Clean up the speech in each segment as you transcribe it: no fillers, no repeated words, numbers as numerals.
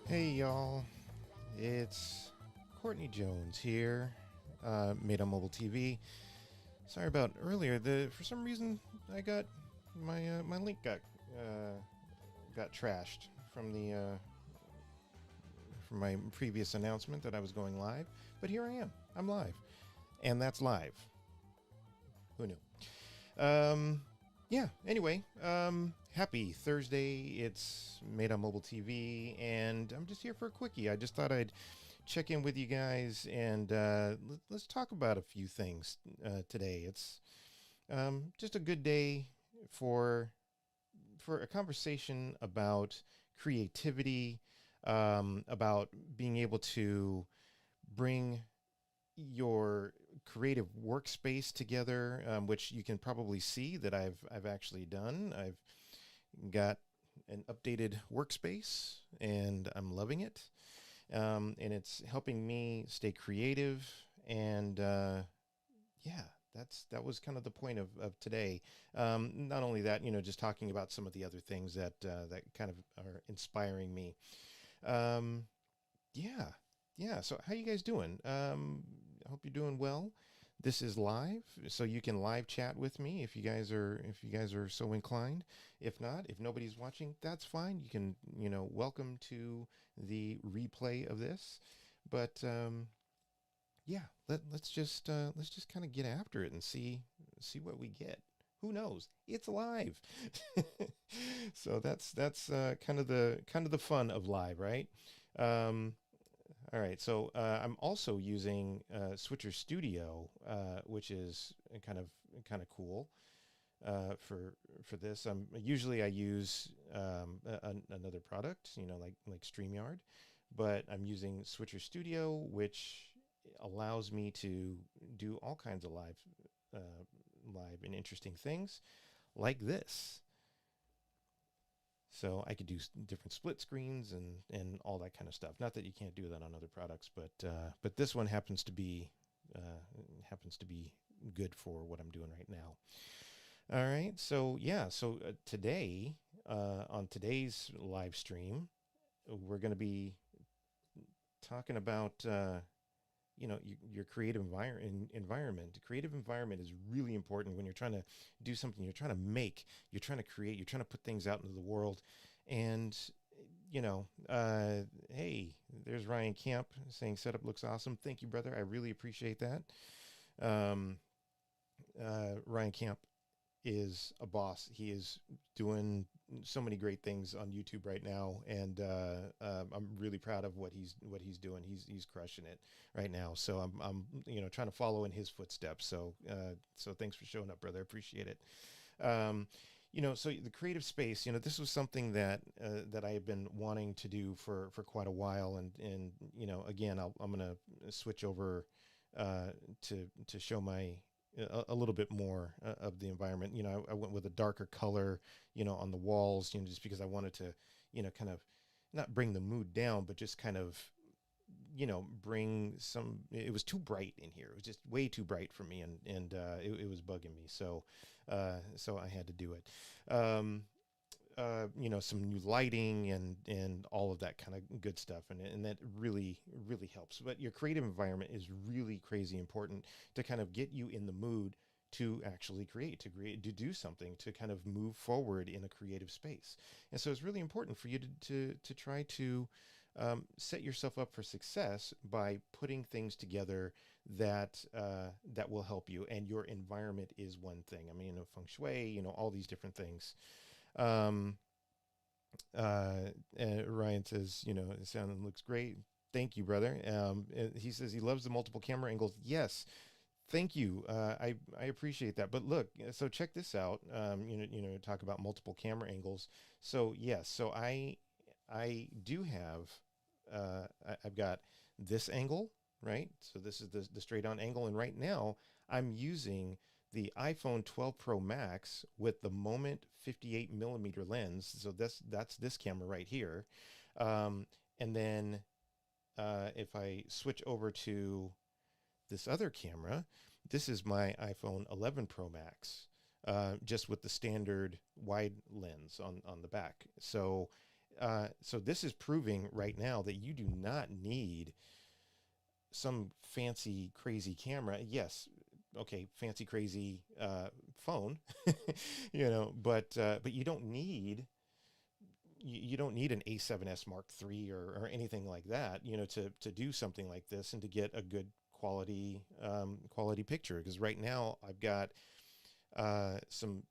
Hey y'all, it's Courtney Jones here, made on mobile TV. Sorry about earlier. For some reason I got my link got trashed from my previous announcement that I was going live, but here I am. I'm live, and that's live. Who knew? Yeah. Anyway, happy Thursday. It's made on mobile TV, and I'm just here for a quickie. I just thought I'd check in with you guys and let's talk about a few things today. It's just a good day for for a conversation about creativity, about being able to bring your creative workspace together, which you can probably see that I've actually done. I've got an updated workspace, and I'm loving it. And it's helping me stay creative. And yeah, that was kind of the point of today. Not only that, just talking about some of the other things that kind of are inspiring me. Um, yeah, yeah. So how you guys doing? I hope you're doing well. This is live, so you can live chat with me if you guys are so inclined. If not, if nobody's watching, that's fine. You can, welcome to the replay of this. But yeah, let's just kind of get after it and see what we get. Who knows? It's live. So that's kind of the fun of live, right? Um, all right, so I'm also using Switcher Studio, which is kind of cool for this. Usually I use another product, like StreamYard, but I'm using Switcher Studio, which allows me to do all kinds of uh, live and interesting things like this. So I could do different split screens and all that kind of stuff. Not that you can't do that on other products, but this one happens to be good for what I'm doing right now. All right, so yeah, so today on today's live stream, we're going to be talking about your creative environment. Creative environment is really important when you're trying to do something. You're trying to make. You're trying to create. You're trying to put things out into the world, and hey, there's Ryan Camp saying setup looks awesome. Thank you, brother. I really appreciate that. Um, Ryan Camp is a boss. He is doing so many great things on YouTube right now, and I'm really proud of what he's doing. He's crushing it right now. So I'm trying to follow in his footsteps. So thanks for showing up, brother. I appreciate it. Um, so the creative space. This was something that I have been wanting to do for quite a while, and again, I'm gonna switch over uh, to show my a little bit more of the environment. I went with a darker color, on the walls, just because I wanted to, kind of not bring the mood down, but just kind of, bring some. It was too bright in here. It was just way too bright for me, and it was bugging me. So I had to do it. Some new lighting and all of that kind of good stuff, and that really helps. But your creative environment is really crazy important to kind of get you in the mood to actually to do something, to kind of move forward in a creative space. And so it's really important for you to try to set yourself up for success by putting things together that will help you. And your environment is one thing. I mean, feng shui, all these different things. um, Ryan says, the sound looks great. Thank you, brother. And he says he loves the multiple camera angles. Yes, thank you. I appreciate that. But look, so check this out. Talk about multiple camera angles. So yes, so I do have. I've got this angle, right? So this is the straight on angle, and right now I'm using the iPhone 12 Pro Max with the Moment 58 millimeter lens. So that's this camera right here. And then if I switch over to this other camera, this is my iPhone 11 Pro Max, just with the standard wide lens on the back. So so this is proving right now that you do not need some fancy, crazy camera. Yes, okay, fancy, crazy phone, but you don't need you don't need an A7S Mark III or anything like that, to do something like this and to get a good quality picture. Because right now I've got some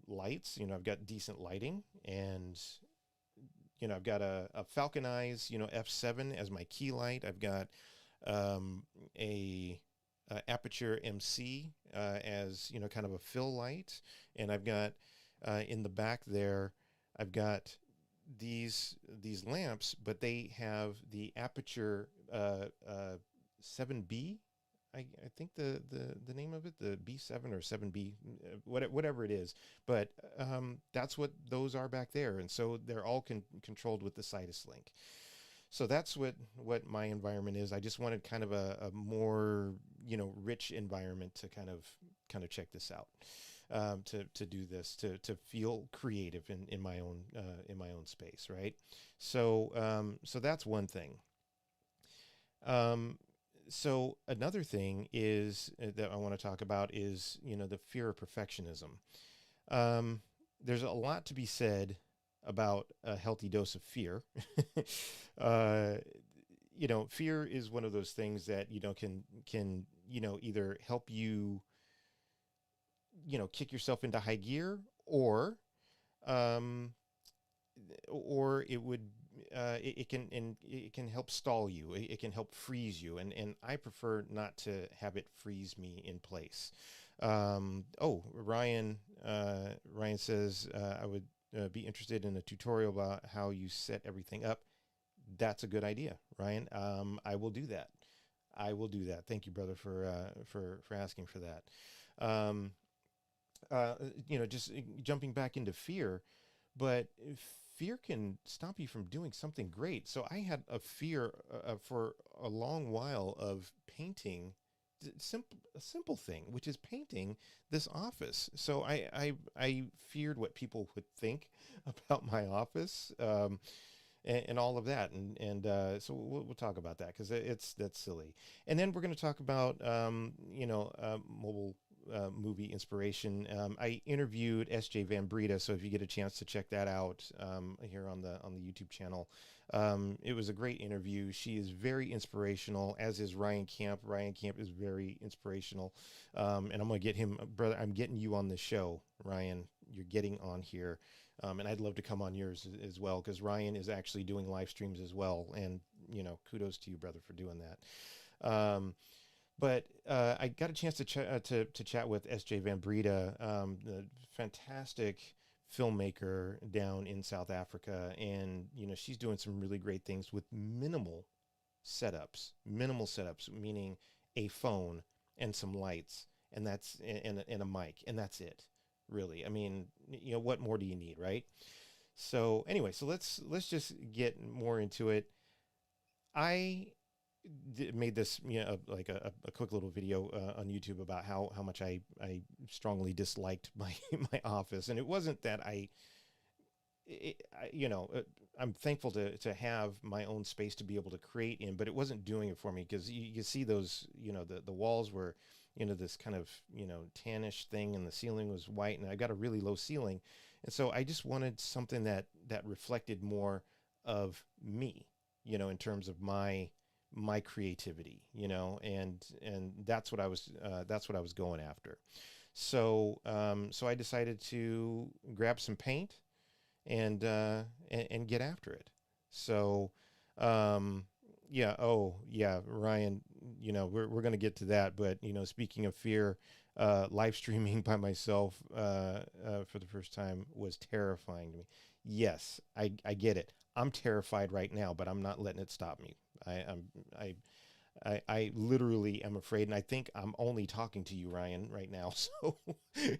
lights, I've got decent lighting, and I've got a Falcon Eyes, f7 as my key light. I've got um, a Aperture MC as kind of a fill light, and I've got in the back there, I've got these lamps, but they have the Aperture 7B. I think the name of it, the B7 or 7B, whatever it is. But that's what those are back there. And so they're all controlled with the Sidus link. So that's what my environment is. I just wanted kind of a more, rich environment to kind of check this out, to do this, to feel creative in my own space. Right. So that's one thing. So another thing is that I want to talk about is, the fear of perfectionism. There's a lot to be said about a healthy dose of fear. uh, Fear is one of those things that, can either help you, kick yourself into high gear, um, or it would it can help stall you. It can help freeze you, and I prefer not to have it freeze me in place. Ryan says I would be interested in a tutorial about how you set everything up. That's a good idea, Ryan. I will do that. I will do that. Thank you, brother, for asking for that. Um, just jumping back into fear, but fear can stop you from doing something great. So I had a fear for a long while of painting a simple thing, which is painting this office. So I feared what people would think about my office, and all of that. So we'll talk about that because that's silly. And then we're going to talk about, mobile movie inspiration. I interviewed S.J. Van Breda, so if you get a chance to check that out here on the YouTube channel, it was a great interview. She is very inspirational, as is Ryan Camp. Ryan Camp is very inspirational, and I'm going to get him, brother. I'm getting you on the show, Ryan. You're getting on here, and I'd love to come on yours as well, because Ryan is actually doing live streams as well, and kudos to you, brother, for doing that. But I got a chance to chat with S.J. Van Breda, the fantastic filmmaker down in South Africa, and she's doing some really great things with minimal setups. Minimal setups, meaning a phone and some lights, and that's and a mic, and that's it. Really, I mean, what more do you need, right? So anyway, so let's just get more into it. I made this, like a quick little video on YouTube about how much I strongly disliked my my office, and it wasn't that I'm thankful to have my own space to be able to create in, but it wasn't doing it for me, because you see those, the walls were, this kind of, tannish thing, and the ceiling was white, and I got a really low ceiling. And so I just wanted something that reflected more of me, in terms of my creativity, and that's what I was going after. So so I decided to grab some paint and get after it. So yeah, oh yeah, Ryan, we're going to get to that, but speaking of fear, live streaming by myself for the first time was terrifying to me. Yes, I get it. I'm terrified right now, but I'm not letting it stop me. I literally am afraid, and I think I'm only talking to you, Ryan, right now. So, and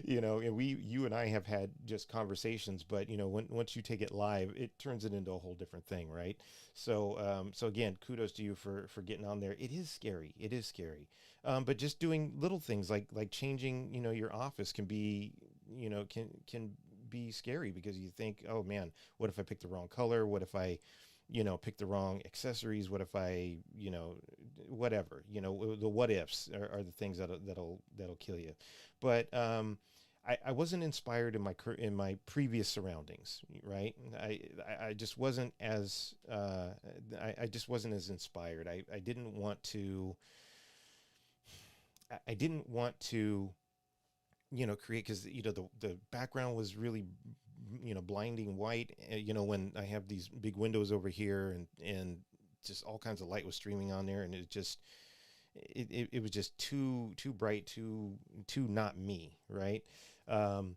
you and I have had just conversations, but once you take it live, it turns it into a whole different thing, right? So, so again, kudos to you for getting on there. It is scary. It is scary, but just doing little things like changing, your office can be, can be scary because you think, oh man, what if I pick the wrong color? What if I, pick the wrong accessories? What if I, whatever, the what ifs are the things that'll kill you. But I wasn't inspired in my previous surroundings, right? I just wasn't as I just wasn't as inspired. I didn't want to. I didn't want to, create, because the background was really, blinding white. When I have these big windows over here, and just all kinds of light was streaming on there, and it was just too bright, too not me, right? Um,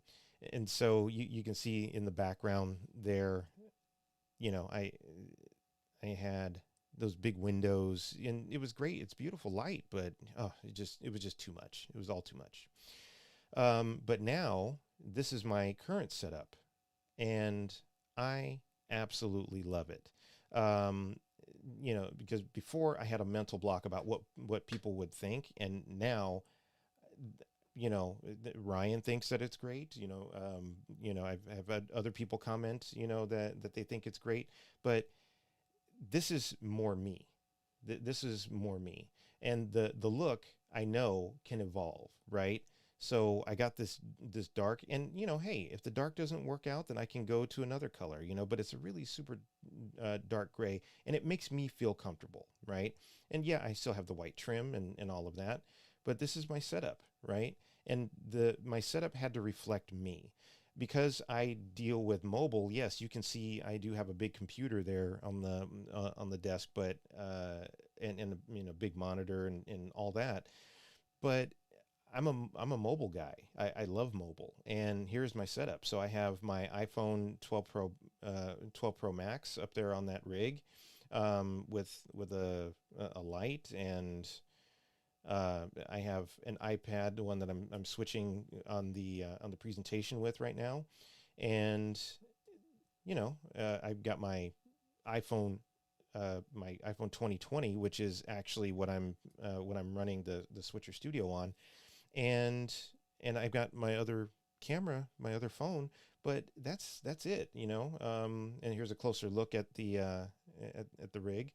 and so you can see in the background there, I had those big windows, and it was great. It's beautiful light, but it was just too much. It was all too much. But now this is my current setup, and I absolutely love it. Because before I had a mental block about what people would think, and now, Ryan thinks that it's great. I've had other people comment, that they think it's great, but this is more me. This is more me, and the look, I know, can evolve, right? So I got this dark, and hey, if the dark doesn't work out, then I can go to another color, but it's a really super dark gray, and it makes me feel comfortable, right? And yeah, I still have the white trim and all of that, but this is my setup, right? And my setup had to reflect me. Because I deal with mobile, yes, you can see I do have a big computer there on the desk, but and big monitor and all that. But I'm a mobile guy. I love mobile, and here's my setup. So I have my iPhone 12 Pro Max up there on that rig, with a light, and I have an iPad, the one that I'm switching on the presentation with right now, and I've got my iPhone. My iPhone 2020, which is actually what I'm running the Switcher Studio on, and I've got my other camera, my other phone, but that's it, And here's a closer look at the at the rig.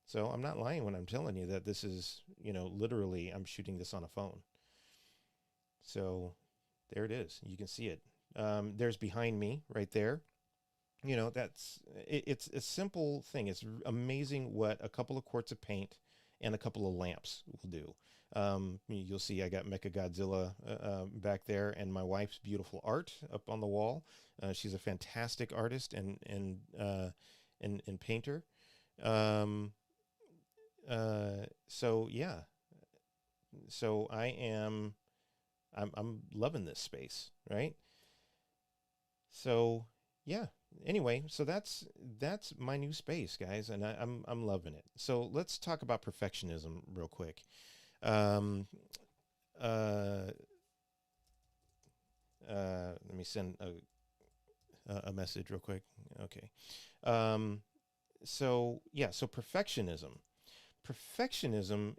So I'm not lying when I'm telling you that this is, literally I'm shooting this on a phone. So there it is. You can see it. There's behind me right there. It's a simple thing. It's amazing what a couple of quarts of paint and a couple of lamps will do. You'll see I got Mechagodzilla back there, and my wife's beautiful art up on the wall. She's a fantastic artist and painter. So yeah, so I'm loving this space, right? So yeah. Anyway, so that's my new space, guys, and I'm loving it. So let's talk about perfectionism real quick. Um, uh, Let me send a message real quick. Okay. Um, so yeah, so perfectionism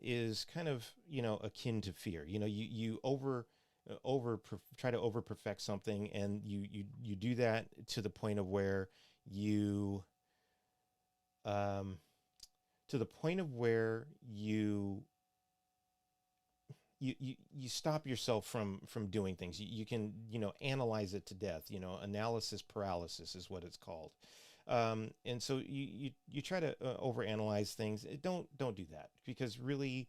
is kind of, akin to fear. You try to over perfect something, and you do that to the point of where you to the point of where you stop yourself from doing things. You can, analyze it to death. Analysis paralysis is what it's called. And so you try to overanalyze things. Don't do that, because really,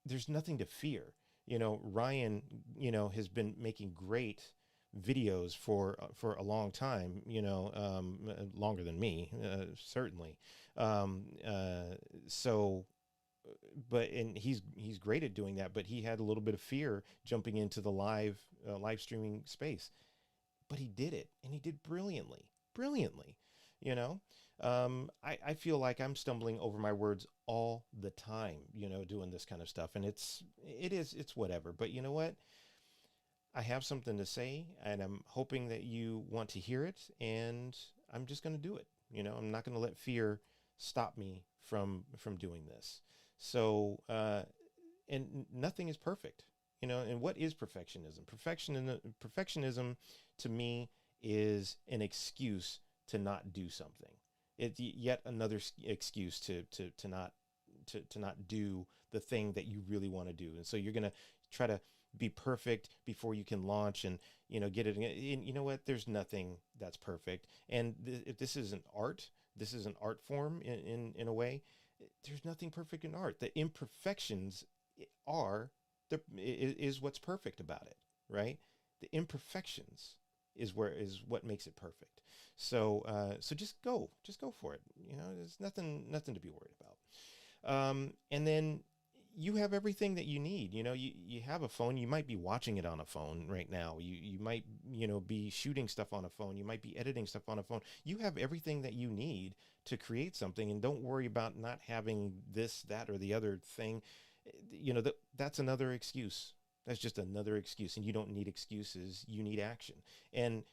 there's nothing to fear. Ryan, has been making great videos for a long time, longer than me, certainly. So, and he's great at doing that, but he had a little bit of fear jumping into the live streaming space, but he did it, and he did brilliantly. you know I feel like I'm stumbling over my words all the time, doing this kind of stuff, and it's whatever. But you know what, I have something to say, and I'm hoping that you want to hear it, and I'm just going to do it. I'm not going to let fear stop me from doing this. So and nothing is perfect. And what is perfectionism? Perfectionism to me is an excuse to not do something. It's yet another excuse to not do the thing that you really want to do. And so you're going to try to be perfect before you can launch and, get it. And you know what? There's nothing that's perfect. And if this is an art, this is an art form in a way. There's nothing perfect in art. The imperfections are is what's perfect about it, right? The imperfections is what makes it perfect. So just go for it. There's nothing to be worried about. And then you have everything that you need. You have a phone. You might be watching it on a phone right now. You might, be shooting stuff on a phone. You might be editing stuff on a phone. You have everything that you need to create something, and don't worry about not having this, that, or the other thing. That's another excuse. That's just another excuse, and you don't need excuses. You need action. And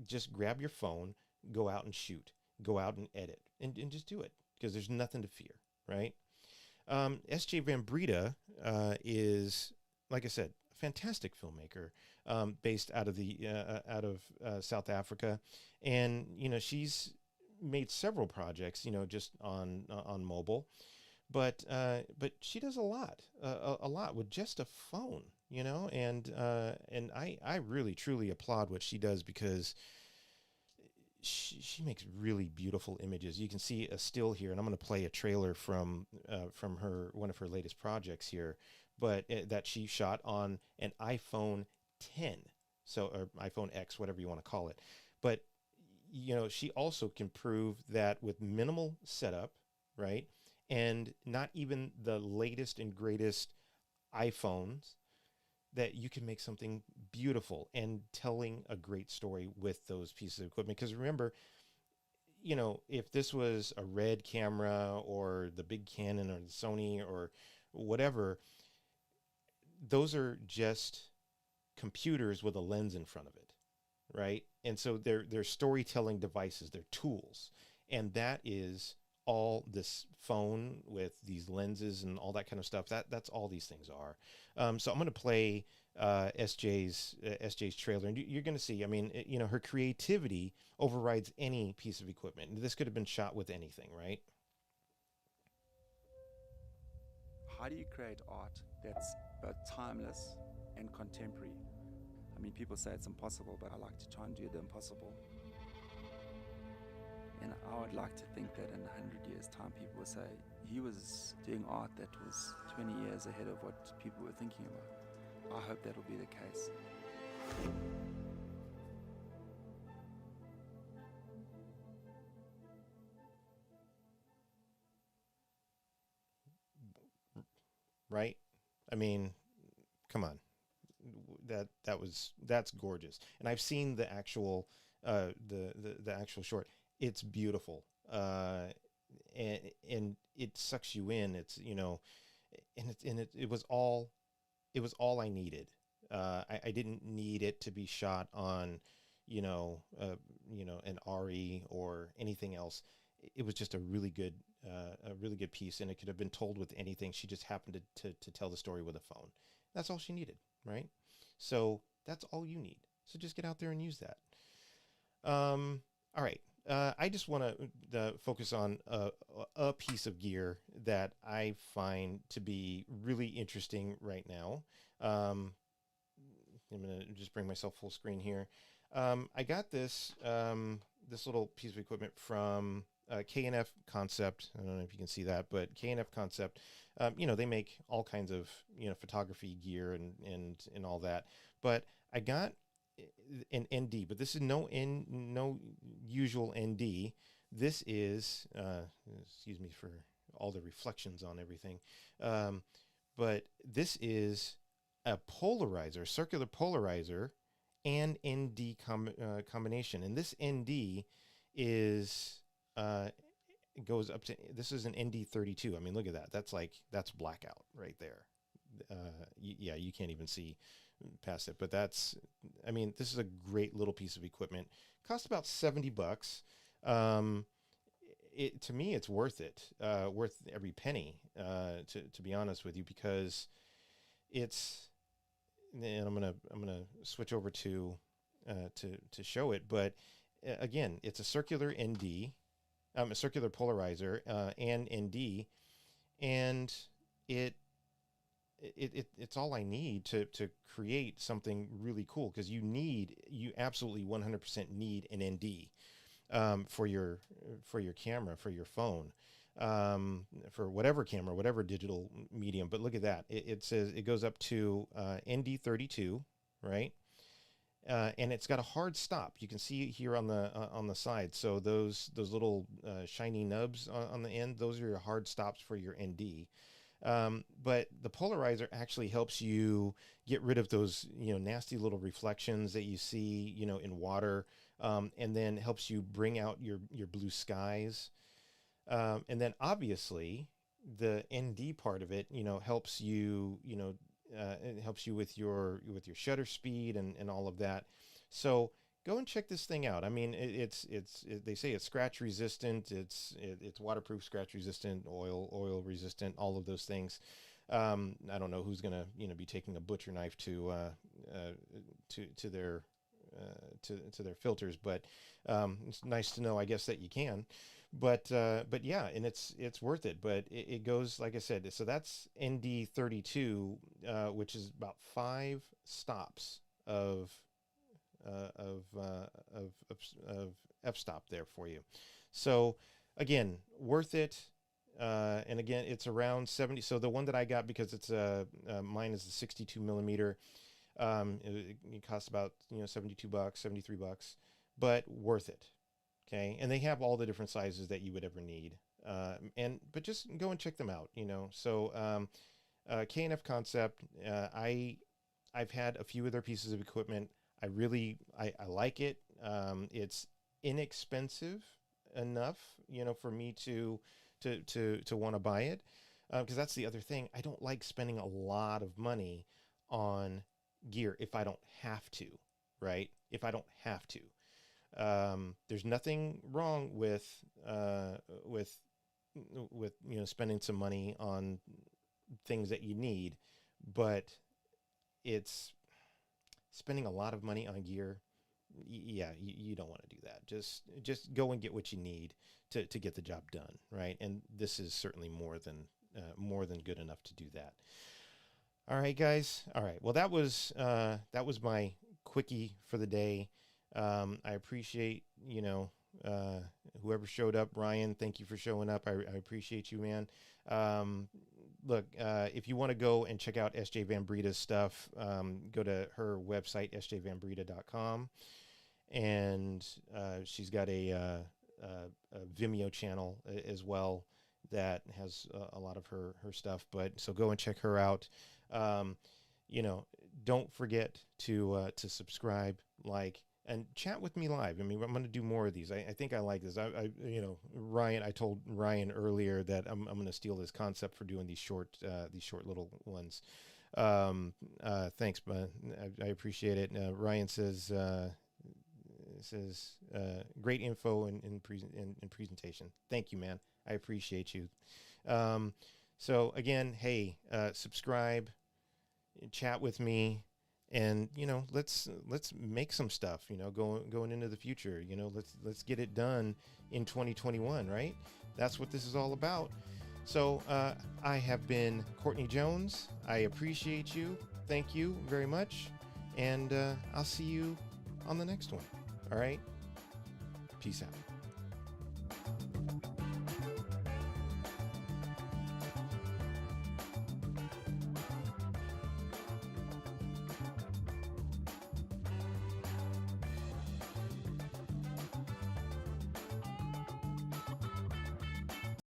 just grab your phone, go out and shoot, go out and edit, and just do it, because there's nothing to fear, right? S.J. Van Breda is, like I said, a fantastic filmmaker, based out of South Africa, and she's made several projects, just on mobile, but she does a lot with just a phone, and I really truly applaud what she does, because she makes really beautiful images. You can see a still here, and I'm going to play a trailer from one of her latest projects here, but that she shot on an iPhone 10, or iPhone X, whatever you want to call it. But she also can prove that with minimal setup, right, and not even the latest and greatest iPhones, that you can make something beautiful and telling a great story with those pieces of equipment. Because remember, if this was a Red camera or the big Canon or the Sony or whatever, those are just computers with a lens in front of it, right? And so they're storytelling devices, they're tools. And that is all this phone with these lenses and all that kind of stuff. That's all these things are. So I'm going to play SJ's trailer, and you're going to see. I mean, her creativity overrides any piece of equipment. This could have been shot with anything, right? How do you create art that's both timeless and contemporary? I mean, people say it's impossible, but I like to try and do the impossible. And I would like to think that in 100 years' time, people will say, he was doing art that was 20 years ahead of what people were thinking about. I hope that will be the case. Right? I mean, come on. That's gorgeous. And I've seen the actual the actual short. It's beautiful. And it sucks you in. It's, it was all I needed. I didn't need it to be shot on, an RE or anything else. It was just a really good piece, and it could have been told with anything. She just happened to tell the story with a phone. That's all she needed, right? So that's all you need. So just get out there and use that. All right. I just want to focus on a piece of gear that I find to be really interesting right now. I'm going to just bring myself full screen here. I got this little piece of equipment from K&F Concept. I don't know if you can see that, but K&F Concept, they make all kinds of, photography gear and all that. But I got an ND, but this is no usual ND. This is, excuse me for all the reflections on everything. But this is a polarizer, circular polarizer, and ND combination. And this ND is, goes up to, this is an ND32. I mean, look at that. That's blackout right there. You can't even see past it, but this is a great little piece of equipment. Cost about $70. To me, it's worth it, worth every penny, to be honest with you, because it's, and I'm gonna switch over to to show it, but again, it's a circular ND, a circular polarizer, and ND, and it's all I need to create something really cool, because you absolutely 100% need an ND for your camera, for your phone, for whatever camera, whatever digital medium. But look at that. It says it goes up to ND32, right? And it's got a hard stop. You can see it here on the side. So those little shiny nubs on the end, those are your hard stops for your ND. But the polarizer actually helps you get rid of those, nasty little reflections that you see, in water, and then helps you bring out your blue skies. And then obviously the ND part of it, helps you, it helps you with your shutter speed and all of that. So go and check this thing out. I mean, they say it's scratch resistant, it's waterproof, scratch resistant, oil resistant, all of those things. I don't know who's gonna be taking a butcher knife to their filters, but it's nice to know, I guess, that you can. But yeah, and it's worth it. But it goes, like I said, so that's ND32, which is about 5 stops of f-stop there for you. So again, worth it. And again, it's around 70. So the one that I got, because it's mine is the 62 millimeter. It costs about $72, $73, but worth it. Okay, and they have all the different sizes that you would ever need. But just go and check them out. So K&F Concept. I've had a few of their pieces of equipment. I like it. It's inexpensive enough, for me to want to buy it, because that's the other thing. I don't like spending a lot of money on gear if I don't have to, right? If I don't have to. There's nothing wrong with spending some money on things that you need, but it's spending a lot of money on gear. Yeah, you don't want to do that. Just go and get what you need to get the job done, right? And this is certainly more than good enough to do that. All right, guys. All right. Well, that was my quickie for the day. I appreciate, whoever showed up. Ryan, thank you for showing up. I appreciate you, man. Look, if you want to go and check out SJ Van Brita's stuff, go to her website, sjvanbrita.com. And she's got a Vimeo channel as well that has a lot of her stuff. But so go and check her out. Don't forget to subscribe, like, and chat with me live. I mean, I'm going to do more of these. I think I like this. Ryan, I told Ryan earlier that I'm going to steal this concept for doing these short little ones. Thanks, but I appreciate it. Ryan says great info and presentation. Thank you, man. I appreciate you. So again, hey, subscribe, chat with me. And let's make some stuff. Going into the future. Let's get it done in 2021. Right? That's what this is all about. So I have been Courtney Jones. I appreciate you. Thank you very much. And I'll see you on the next one. All right. Peace out.